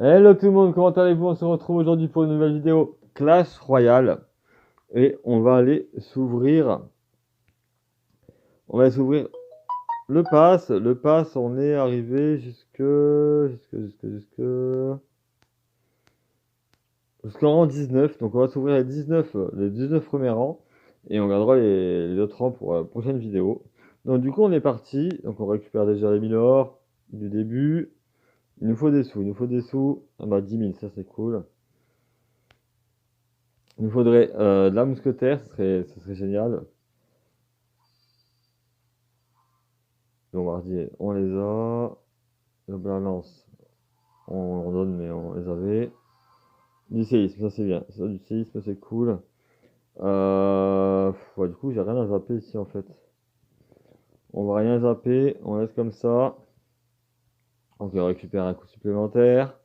Hello tout le monde, comment allez-vous? On se retrouve aujourd'hui pour une nouvelle vidéo Clash Royale et on va aller s'ouvrir. On va s'ouvrir le pass. Le pass, on est arrivé jusqu'en rang 19. Donc on va s'ouvrir les 19 premiers rangs et on gardera les autres rangs pour la prochaine vidéo. Donc du coup on est parti. Donc on récupère déjà les 1000 or du début. Il nous faut des sous. Il nous faut des sous. Ah bah 10 000, ça c'est cool. Il nous faudrait de la mousquetaire, ce serait génial. Bombardier, on les a. La balance, on donne, mais on les avait. Du séisme, ça c'est bien. Ça, du séisme, c'est cool. Ouais, du coup, j'ai rien à zapper ici en fait. On va rien zapper, on laisse comme ça. Donc, on récupère un coup supplémentaire.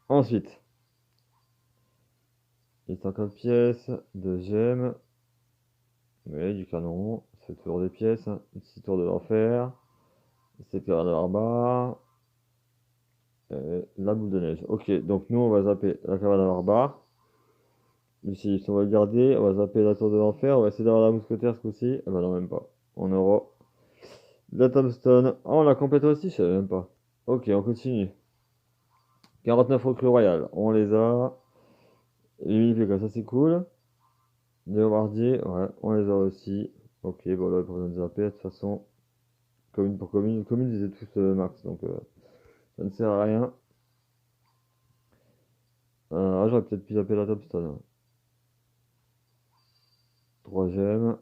Ensuite, il 50 pièces, 2 gemmes. Mais du canon, c'est toujours des pièces. 6 tours de l'enfer. 7 carats de barbare. La boule de neige. Ok, donc nous on va zapper la cabane à barbare. Ici, on va le garder, on va zapper la tour de l'enfer, on va essayer d'avoir la mousquetaire ce coup-ci. Ah bah non, même pas. On aura la tombstone. Ah, on l'a complète aussi, je savais même pas. Ok, on continue. 49 recrues royales, on les a. Les mini comme ça, c'est cool. Les bombardiers, ouais, on les a aussi. Ok, bon là, pas besoin de zapper, de toute façon. Commune pour commune, commune, ils étaient tous max, donc ça ne sert à rien. J'aurais peut-être pu zapper la tombstone. 3 gemmes.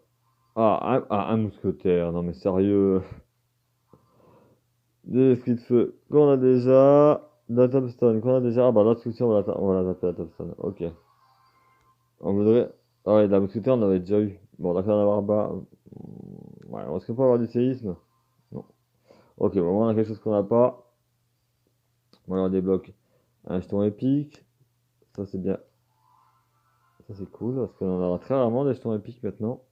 Un mousquetaire, non mais sérieux. Des esprits de feu qu'on a déjà. La Topstone qu'on a déjà. Ah bah là, ce coup on va la taper la Topstone. Ok. On voudrait. Ah ouais, de la mousquetaire, on avait déjà eu. Bon, d'accord, on va en avoir bas. Ouais, on risque pas avoir du séisme. Non. Ok, bon, on a quelque chose qu'on n'a pas. Bon, on débloque un jeton épique. Ça, c'est bien. Ça, c'est cool parce qu'on en aura très rarement des jetons épiques maintenant.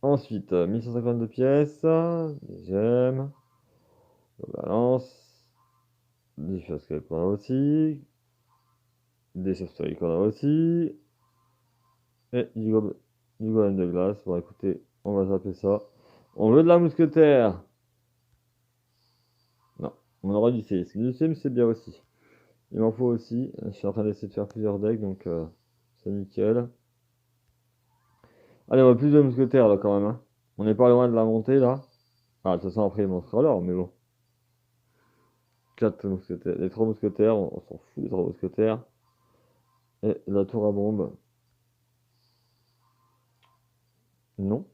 Ensuite, 1152 pièces. Des gemmes. On balance. Des choses qu'on a aussi. Des chauves-souris qu'on a aussi. Et du golem de glace. Bon, écoutez, on va zapper ça. On veut de la mousquetaire. Non, on aura du séisme. Du séisme, c'est bien aussi. Il m'en faut aussi. Je suis en train d'essayer de faire plusieurs decks, donc c'est nickel. Allez, on va plus de mousquetaires là quand même, hein. On n'est pas loin de la montée là. Ah, de toute façon, après, il montera l'or, mais bon. 4 mousquetaires. Les 3 mousquetaires, on s'en fout des 3 mousquetaires. Et la tour à bombe. Non.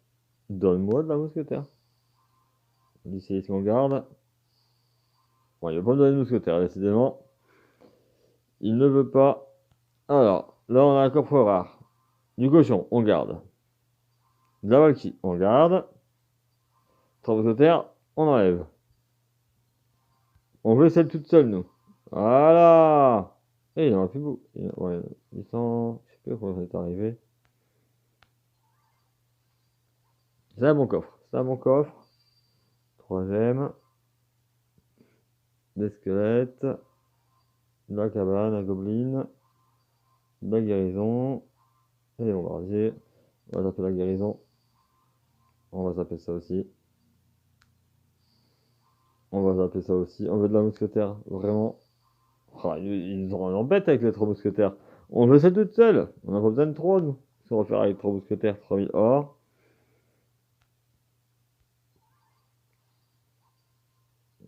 Donne-moi de la mousquetaire. Du séisme en garde. Bon, il va pas me donner de mousquetaire, décidément. Il ne veut pas. Alors, là, on a un coffre rare. Du cochon, on garde. De la Valkyrie, on garde. Terre, on enlève. On veut celle toute seule, nous. Voilà. Et il en a plus beaucoup. Ouais, 800. Je sais plus comment on est arrivé. C'est un bon coffre. C'est un bon coffre. Troisième. Des squelettes. De la cabane, un goblin. De la guérison. Et les bombardiers. On va taper la guérison. On va zapper ça aussi. On va zapper ça aussi. On veut de la mousquetaire. Vraiment. Ah, ils nous auront embête avec les trois mousquetaires. On veut cette toute seule. On n'a pas besoin de trois, nous. Si on va faire avec trois mousquetaires, 3000 or.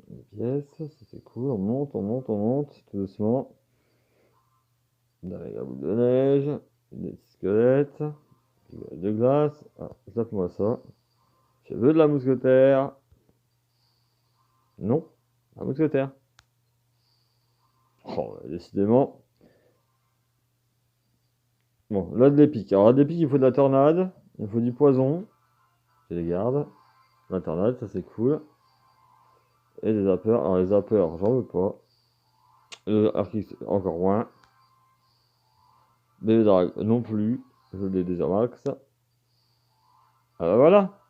Une pièce, ça c'est cool. On monte, on monte, on monte, tout doucement. Avec la boule de neige, des petits squelettes, de glace. Ah, zappe-moi ça. Je veux de la mousquetaire. Non, la mousquetaire. Oh, décidément. Bon, là de l'épique. Alors là de l'épique, il faut de la tornade. Il faut du poison. Je les garde. La tornade, ça c'est cool. Et des zappers. Alors les zappers, j'en veux pas. Arcix, encore moins. Bébé drag, non plus. Je l'ai déjà max. Ah bah voilà.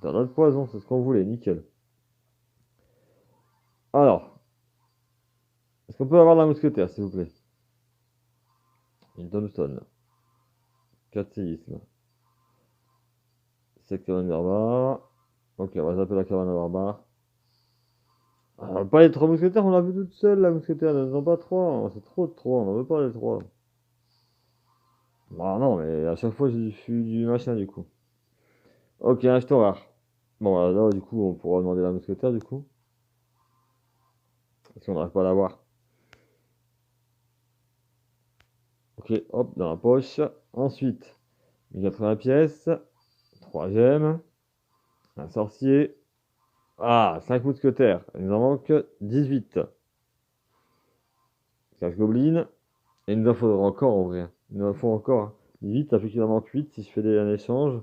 Tornade poison, c'est ce qu'on voulait, nickel. qu'on peut avoir de la mousquetaire, s'il vous plaît? Une tombstone. 4 séismes. 7 cabanes barbares. Ok, on va zapper la cabane barbare. Ah, pas les 3 mousquetaires, on l'a vu toute seule, la mousquetaire. Ne en pas 3. C'est trop de 3, on en veut pas les 3. Bah non, mais à chaque fois, j'ai du machin, du coup. Ok, un jeton rare. Bon, là, du coup, on pourra demander la mousquetaire, du coup. Parce qu'on n'arrive pas à l'avoir. Ok, hop, dans la poche. Ensuite, 1080 pièces. 3 gemmes. Un sorcier. Ah, 5 mousquetaires. Il nous en manque 18. 15 gobelins. Et il nous en faudra encore en vrai. Il nous en faut encore, hein. 18, ça fait qu'il en manque 8 si je fais un échange.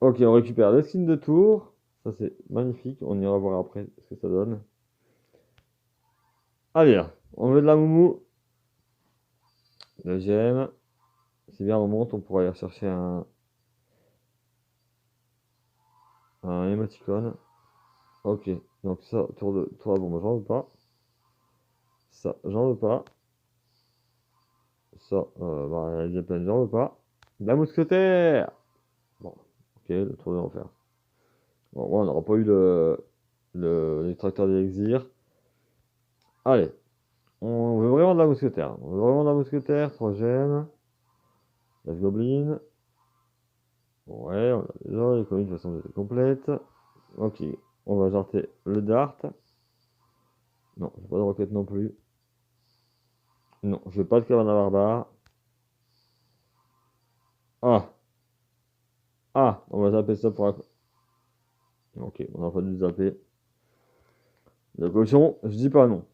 Ok, on récupère le skin de tour. Ça, c'est magnifique. On ira voir après ce que ça donne. Allez, là. On veut de la moumou. Deuxième. Si bien on monte, on pourra aller chercher un émoticône. Ok, donc ça, tour de bombe, j'en veux pas. Ça, j'en veux pas. Ça, bah, il y a plein de j'en veux pas. La mousquetaire! Bon, ok, le tour de l'enfer. Bon, moi, on n'aura pas eu l'extracteur d'élixir. Allez, on veut vraiment de la mousquetaire. On veut vraiment de la mousquetaire, 3 gemmes. La gobeline. Ouais, on a déjà, les communes de toute façon c'est complète. Ok, on va jarter le dart. Non, j'ai pas de roquette non plus. Non, je veux pas de cabane à barbare. Ah, ah, on va zapper ça pour un... Ok, on a pas dû zapper. Le cochon, je dis pas non.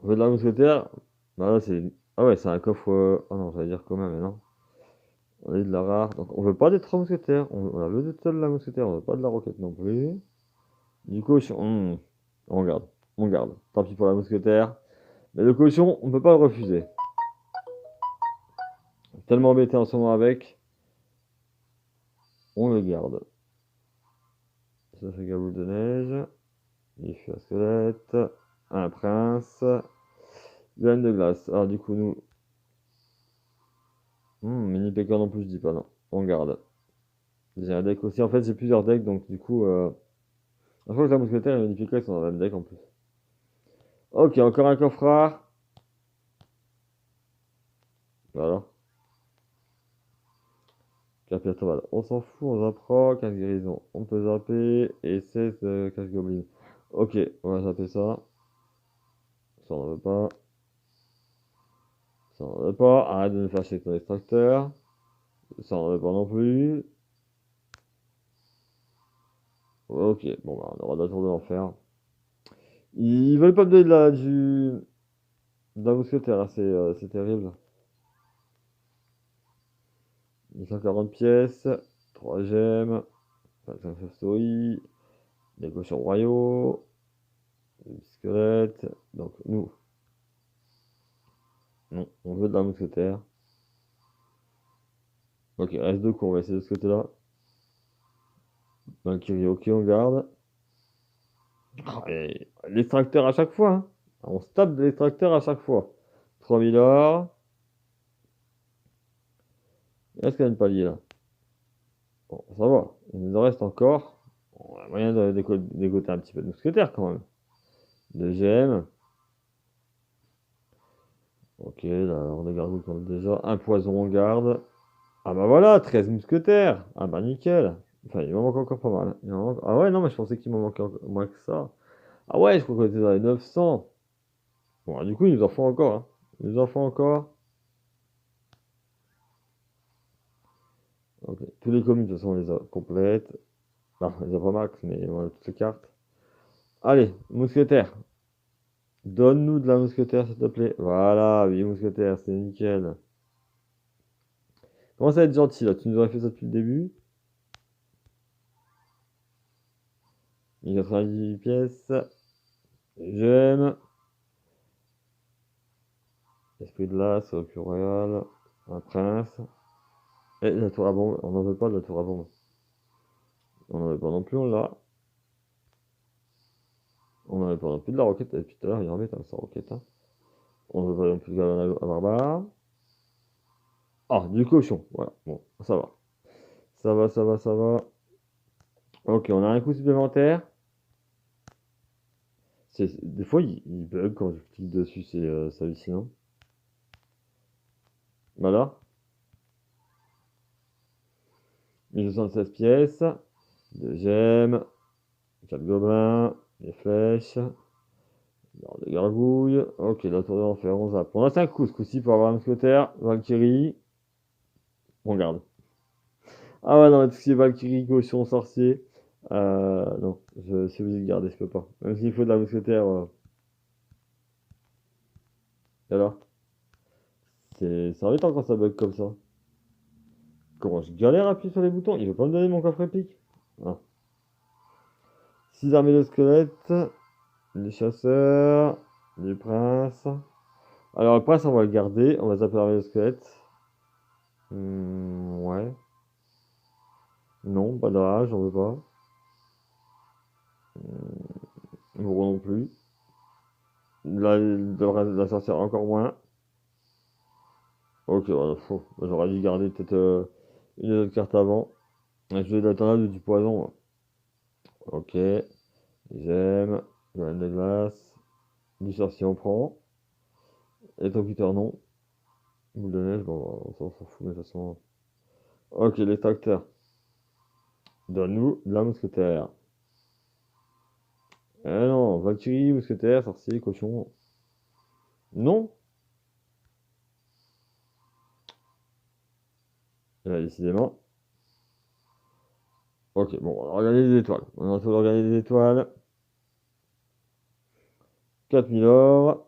On veut de la mousquetaire. Bah là, c'est... Ah ouais, c'est un coffre... Ah non, j'allais dire commun, mais non. On a eu de la rare. Donc on veut pas des 3 mousquetaires. On a veut de seule la mousquetaire. On veut pas de la roquette non plus. Du cochon... On garde. On garde. Tant pis pour la mousquetaire. Mais le cochon, on peut pas le refuser. Tellement embêté en ce moment avec. On le garde. Ça fait gaboule de neige. Il fait un squelette. Un prince. Graine de glace. Alors du coup, nous... mini pécan non plus, je dis pas non. On garde. J'ai un deck aussi. En fait, j'ai plusieurs decks, donc du coup... Je crois que la mousquetaire et le mini pécan, ils sont dans le même deck en plus. Ok, encore un coffre rare. Voilà. Capiatoval, on s'en fout, on zapera. 15 guérisons, on peut zapper. Et 16 cache gobelins. Ok, on va zapper ça. Ça, on ne veut pas. Ça, on ne veut pas. Arrête de me faire chier avec ton extracteur. Ça, on ne veut pas non plus. Ok, bon, bah, on aura de la tour de l'enfer. Ils veulent pas me donner de la mousquetaire, là, c'est terrible. 140 pièces, 3 gemmes, 25 chauves-souris, des cochons royaux, des squelettes. Donc, nous, non, on veut de la mousquetaire. Ok, reste 2 coups, on va essayer de ce côté-là. Valkyrie, ok, on garde. Ah, et l'extracteur à chaque fois, hein. On se tape de l'extracteur à chaque fois. 3000 or. Est-ce qu'il y a une palier là? Bon, ça va. Il nous en reste encore. On a moyen de dégoter un petit peu de mousquetaire quand même. 2 gemmes. Ok, là, on a gardé qu'on a déjà. Un poison, on garde. Ah bah voilà, 13 mousquetaires. Ah bah nickel. Enfin, il m'en manque encore pas mal. Ah ouais, non, mais je pensais qu'il m'en manquait moins que ça. Ah ouais, je crois qu'on était dans les 900. Bon, du coup, il nous en faut encore, hein. Il nous en faut encore. Ok. Tous les communes, de toute façon, on les a complètes. Non, on les a pas max, mais on a toutes les cartes. Allez, mousquetaire. Donne-nous de la mousquetaire, s'il te plaît. Voilà, 8 mousquetaires, c'est nickel. Commence à être gentil, là. Tu nous aurais fait ça depuis le début. 1098 pièces. J'aime. Esprit de l'As, plus royal. Un prince. Et la tour à bombe. On n'en veut pas de la tour à bombe. On n'en veut pas non plus, on l'a. On n'avait pas non plus de la roquette depuis tout à l'heure, il en met sa roquette. Hein. On veut pas non plus de galon à barbare. Ah, du cochon, voilà, bon, ça va. Ça va, ça va, ça va. Ok, on a un coup supplémentaire. Des fois, il bug quand je clique dessus, c'est hallucinant. Voilà, 1076 pièces. Deuxième, 4 gobelins, des flèches, des gargouilles. Ok, la tour de l'enfer, on zappe. On a 5 coups ce coup-ci pour avoir un mousquetaire, Valkyrie. On garde. Ah ouais, non, mais tout ce qui est Valkyrie, cochon, sorcier. Non, je suis obligé de garder, je peux pas. Même s'il faut de la mousquetaire. Et alors? C'est embêtant quand ça bug comme ça. Comment je galère à appuyer sur les boutons? Il veut pas me donner mon coffre épique? Ah. 6 armées de squelettes, des chasseurs, du prince. Alors le prince on va le garder, on va zapper l'armée de squelettes. Ouais. Non, pas de rage, on veut pas. Gros non plus. La sorcière encore moins. Ok, voilà, faux. J'aurais dû garder peut-être une autre carte avant. Je vais de la tornade ou du poison. Moi. Ok. J'aime. Reine de glace. Du sorcier on prend. Électrocuteur non. Boule de neige, bon, on s'en fout, mais de toute façon. Ok, l'extracteur. Donne-nous de la mousquetaire. Eh non, Valkyrie, mousquetaire, sorcier, cochon. Non. Eh ben, décidément. Ok, bon, on va regarder les étoiles. On va regarder les étoiles. 4000 or.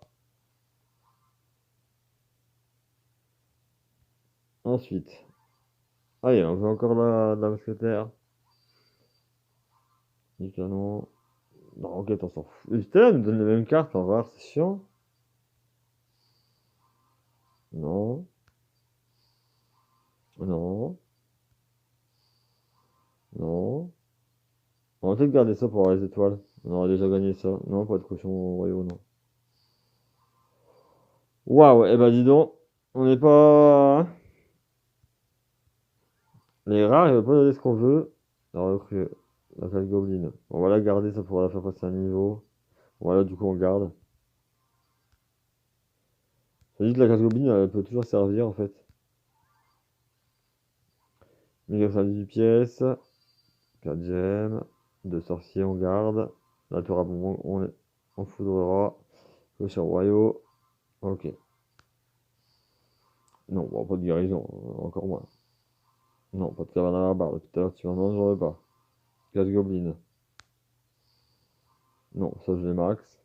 Ensuite. Allez, on veut encore de la mousquetaire. Du canon. Non, ok, on s'en fout. Putain, elle nous donne les mêmes cartes en rare, c'est chiant. Non, non, non. On va peut-être garder ça pour avoir les étoiles. On aura déjà gagné ça. Non, pas de cochon royaux, non. Waouh, eh ben dis donc. On n'est pas. Les rares, ils veulent pas donner ce qu'on veut. La recrue, la classe gobeline. On va la garder, ça pourra la faire passer un niveau. Voilà, du coup, on garde. Ça dit que la classe gobeline, elle peut toujours servir en fait. 1918 pièces. 4 gemmes. 2 sorciers, on garde. La tour à bonbons, on foudrera. Cochon royaux. Ok. Non, bon, pas de guérison, encore moins. Non, pas de caverne à la barre. Tout à l'heure, tu m'en demandes, j'en veux pas. 4 gobelins. Non, ça je les max.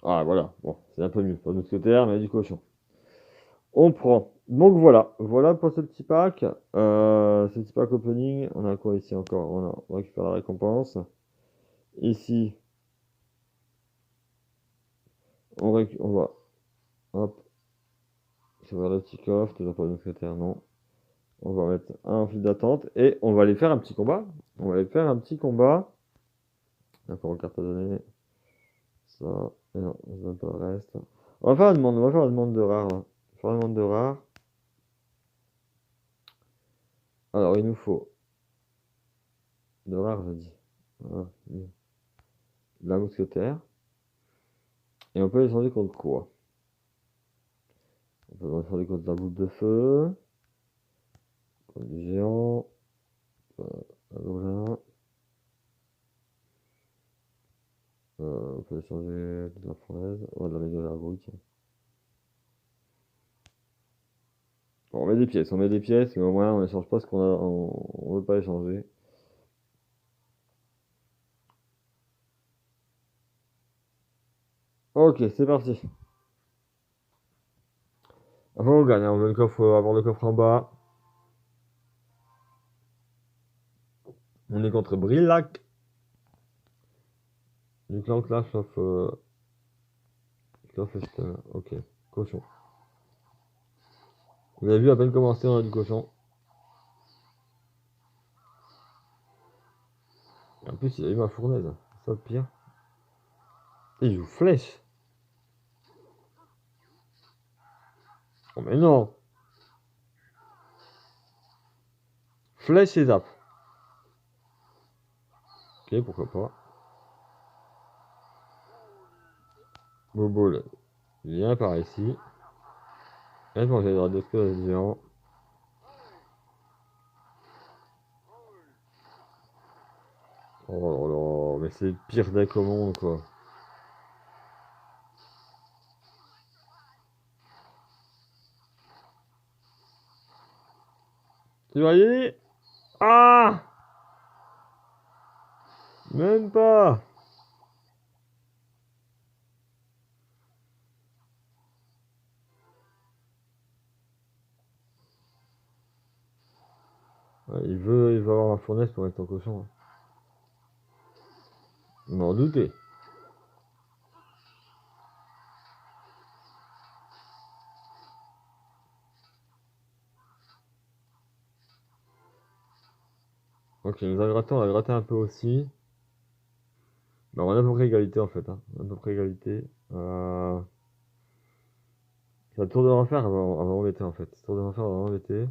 Ah, voilà. Bon, c'est un peu mieux. Pas de mousquetaire, mais du cochon. On prend. Donc voilà. Voilà pour ce petit pack opening. On a quoi ici encore? On récupère la récompense. Ici, on va. Hop. Sur le petit coffre. Toujours pas de mousquetaire, non. On va mettre un en file d'attente. Et on va aller faire un petit combat. On va aller faire un petit combat. Encore une carte à donner. Ça. Et non, je donne pas le reste. On va faire une demande. On va faire une demande de rare. Là. On va faire une demande de rare. Alors, il nous faut. De rare, je dis. Voilà. De la mousquetaire. Et on peut les changer contre quoi? On peut les changer contre la boule de feu. Contre du géant. Un gobelin. On peut les changer de la fournaise. Ouais, de la méga gargouille, tiens. Bon, on met des pièces, mais au moins on échange pas ce qu'on a. On veut pas échanger. Ok, c'est parti. Enfin, on gagne, hein. On veut le coffre, avoir le coffre en bas. On est contre Brillac. Du clan Clash of. Ok, cochon. Vous avez vu, à peine commencé, on a du cochon. En plus, il a eu ma fournaise. C'est ça le pire. Et il joue flèche. Oh, mais non. Flèche et zap. Ok, pourquoi pas. Bobo, là. Viens par ici. Laisse-moi j'ai le radioscope géant. Oh là là, mais c'est le pire deck au monde, quoi. Tu vas y aller? Ah! Même pas! Ouais, il veut avoir ma fournaise pour mettre en cochon. Hein. Je m'en doutais. Ok, il nous a gratté, on a gratté un peu aussi. Bah, on a à peu près égalité en fait. Hein. On a à peu près égalité. C'est un tour de l'enfer avant embêter en fait. Tour de l'enfer avant embêter.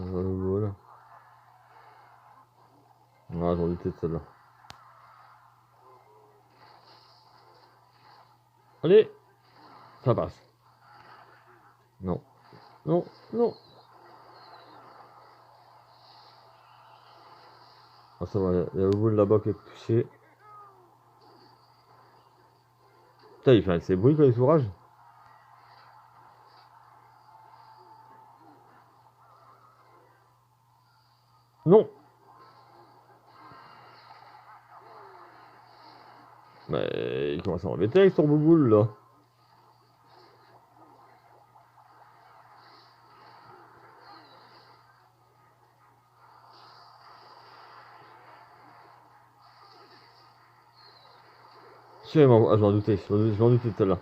On va le goal. Ah, j'en doutais de celle-là. Allez! Ça passe. Non. Non, non. Ah, ça va, il y a le boule là-bas qui est touché. Putain, il fait assez bruit quand il s'ourage. Non! Mais il commence à embêter avec son bouboule là. Ah, je m'en doutais, je m'en doutais de celle-là.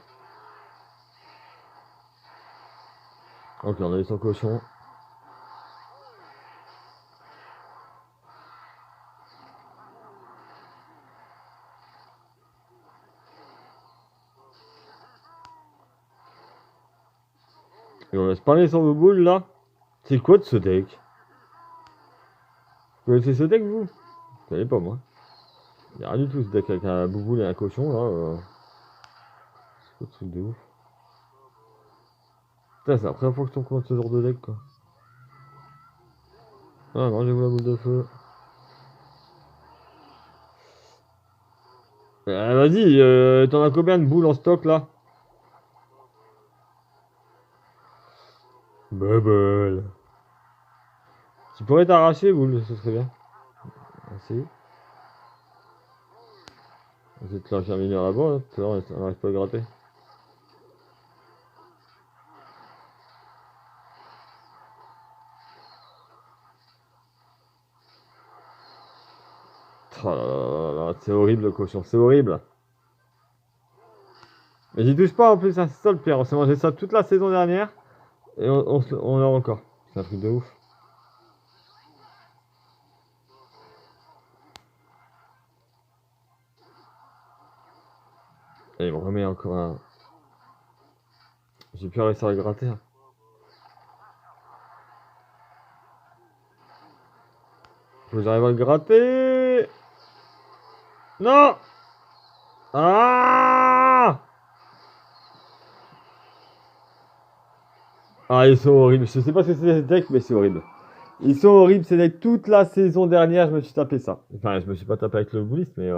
Ok, on a eu son cochon. Et on laisse parler son bouboule là. C'est quoi de ce deck? Vous connaissez ce deck vous? Je connais pas moi. Il y a rien du tout ce deck avec un bouboule et un cochon là. C'est quoi ce truc de ouf? Putain, c'est la première fois que je tombe contre ce genre de deck quoi. Ah, mangez-vous la boule de feu. Vas-y, t'en as combien de boules en stock là? Bubble. Tu pourrais t'arracher, boule, ce serait bien. Merci. Je vais te lâcher un mineur là-bas, là. Tout à l'heure, on n'arrive pas à gratter. Oh là là là là, c'est horrible le cochon, c'est horrible. Mais j'y touche pas en plus, hein, c'est ça le pire. On s'est mangé ça toute la saison dernière et on l'a encore. C'est un truc de ouf. Et il me remet encore un. J'ai plus réussi à le gratter. Hein. Faut que j'arrive à le gratter. Non. Ah. Ah, ils sont horribles. Je sais pas ce que c'est ces decks, mais c'est horrible. Ils sont horribles ces decks. Toute la saison dernière, je me suis tapé ça. Enfin, je me suis pas tapé avec le bouliste, mais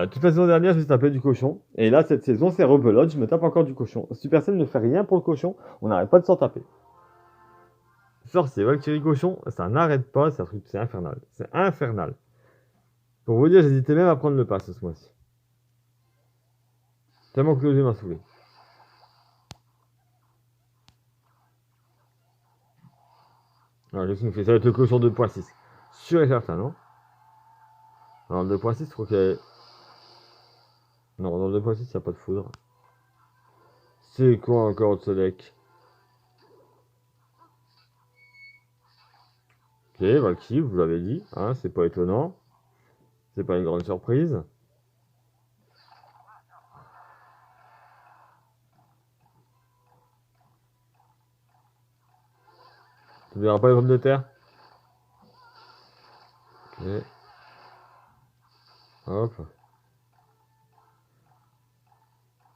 toute la saison dernière, je me suis tapé du cochon. Et là, cette saison, c'est rebelote. Je me tape encore du cochon. Supercell ne fait rien pour le cochon. On n'arrête pas de s'en taper. Sorcier, Valkyrie cochon, ça n'arrête pas. C'est un truc, c'est infernal. C'est infernal. Pour vous dire, j'hésitais même à prendre le pass ce mois-ci. Tellement que le jeu m'a saoulé. Alors, qu'est-ce qu'on fait? Ça va être le cochon 2.6. Sûr et certain, non? Alors, le 2.6, je crois qu'il y a... Non, dans le 2.6, il n'y a pas de foudre. C'est quoi encore ce deck? Ok, Valkyrie, vous l'avez dit, hein, c'est pas étonnant. C'est pas une grande surprise. Tu verras pas les pommes de terre? Ok. Hop.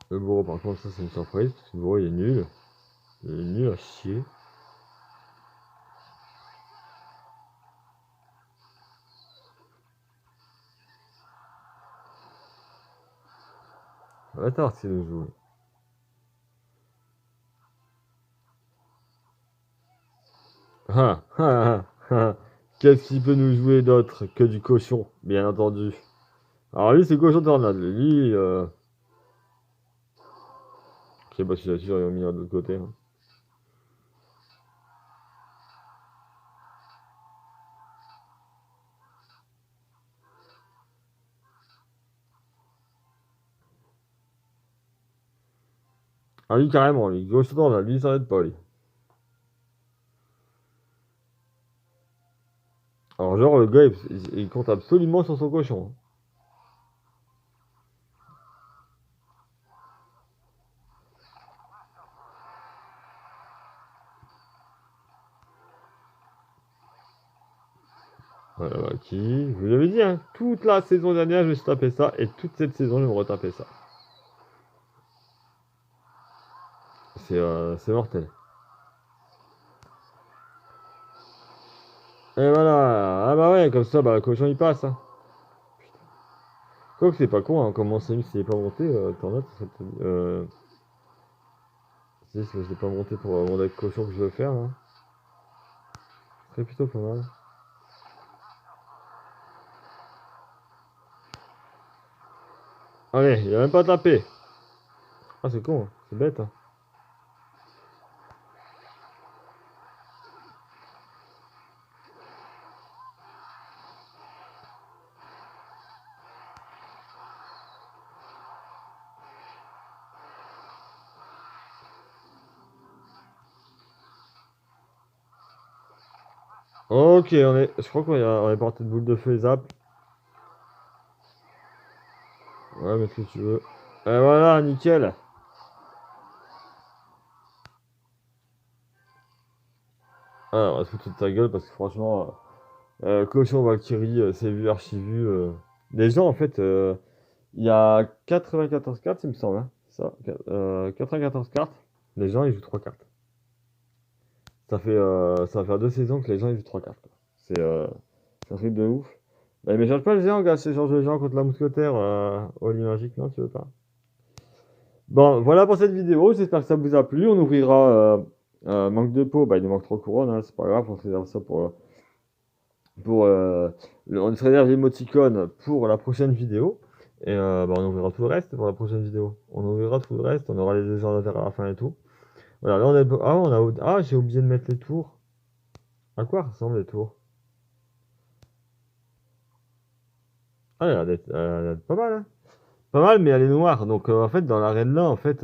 Le bourreau, par contre, ça c'est une surprise, parce que le bourreau il est nul. Il est nul à chier. Attends, c'est le jouer. Ah, ah, ah, ah. Qu'est-ce qu'il peut nous jouer d'autre que du cochon, bien entendu. Alors lui, c'est cochon tornade. Lui, je sais pas si c'est sûr, ils ont mis de l'autre côté, hein. Ah lui, carrément, lui, cochon tornade, lui, ça n'aide pas, lui. Alors genre, le gars, il compte absolument sur son cochon, hein. Voilà, bah, qui, je vous l'avais dit, hein, toute la saison dernière, je me suis tapé ça, et toute cette saison, je vais me retaper ça. C'est mortel. Et voilà, ah bah ouais, comme ça, bah, le cochon, il passe, hein. Quoique c'est pas con, hein, comme mon CM s'il est pas monté, Tornade, ça serait peut-être... si je l'ai pas monté pour mon deck cochon que je veux faire, là. Ce serait plutôt pas mal. Allez, il a même pas tapé. Ah, c'est con, hein, c'est bête, hein. Ok, je crois on est porté de boule de feu et zap. Ouais, mais ce que tu veux. Et voilà, nickel. Ah, on va se foutre de ta gueule parce que franchement, cochon Valkyrie, c'est vu, archi vu. Les gens, en fait, il y a 94 cartes, il me semble, hein, ça. 94 cartes. Les gens, ils jouent 3 cartes. Ça va faire 2 saisons que les gens ils jouent 3 cartes, quoi. C'est un truc de ouf. Bah, mais change pas le géant, gars, c'est change le géant contre la mousquetaire au lit magique, non, tu veux pas? Bon, voilà pour cette vidéo, j'espère que ça vous a plu. On ouvrira manque de peau, bah il nous manque 3 couronnes, hein, c'est pas grave, on se réserve ça on se réserve l'émoticône pour la prochaine vidéo. Et bah, on ouvrira tout le reste pour la prochaine vidéo. On ouvrira tout le reste, on aura les légendaires à la fin et tout. Voilà, là ah, j'ai oublié de mettre les tours. À quoi ressemblent les tours? Ah, elle a l'air d'être pas mal, hein. Pas mal, mais elle est noire. Donc, en fait, dans l'arène là, en fait,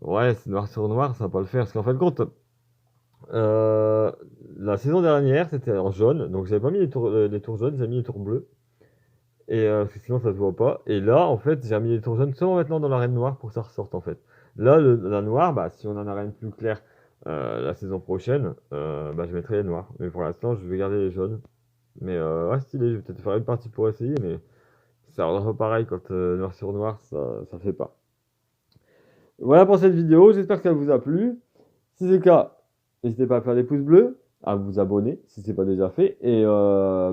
ouais, c'est noir sur noir, ça va pas le faire. Parce qu'en fin de compte, euh, la saison dernière, c'était en jaune. Donc, j'avais pas mis les tours jaunes, j'ai mis les tours bleus. Et parce que sinon, ça se voit pas. Et là, en fait, j'ai mis les tours jaunes seulement maintenant dans l'arène noire pour que ça ressorte, en fait. Là, la noire, bah, si on en a rien de plus clair la saison prochaine, bah, je mettrai les noirs. Mais pour l'instant, je vais garder les jaunes. Mais ouais, stylé, je vais peut-être faire une partie pour essayer, mais ça rendra pas pareil quand noir sur noir, ça fait pas. Voilà pour cette vidéo, j'espère que ça vous a plu. Si c'est le cas, n'hésitez pas à faire des pouces bleus, à vous abonner si ce n'est pas déjà fait. Et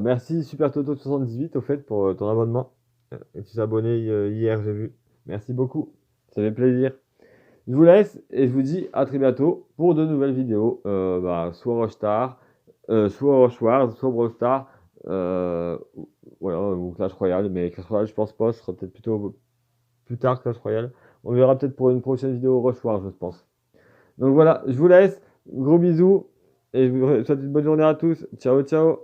merci Super Toto78 au fait pour ton abonnement. Tu t'es abonné hier, j'ai vu. Merci beaucoup, ça fait plaisir. Je vous laisse et je vous dis à très bientôt pour de nouvelles vidéos. Soit Rockstar, soit Rush Wars, soit Brawl Stars, voilà, ou Clash Royale. Mais Clash Royale, je pense pas, ce sera peut-être plutôt plus tard Clash Royale. On verra peut-être pour une prochaine vidéo Rush Wars, je pense. Donc voilà, je vous laisse. Gros bisous et je vous souhaite une bonne journée à tous. Ciao, ciao.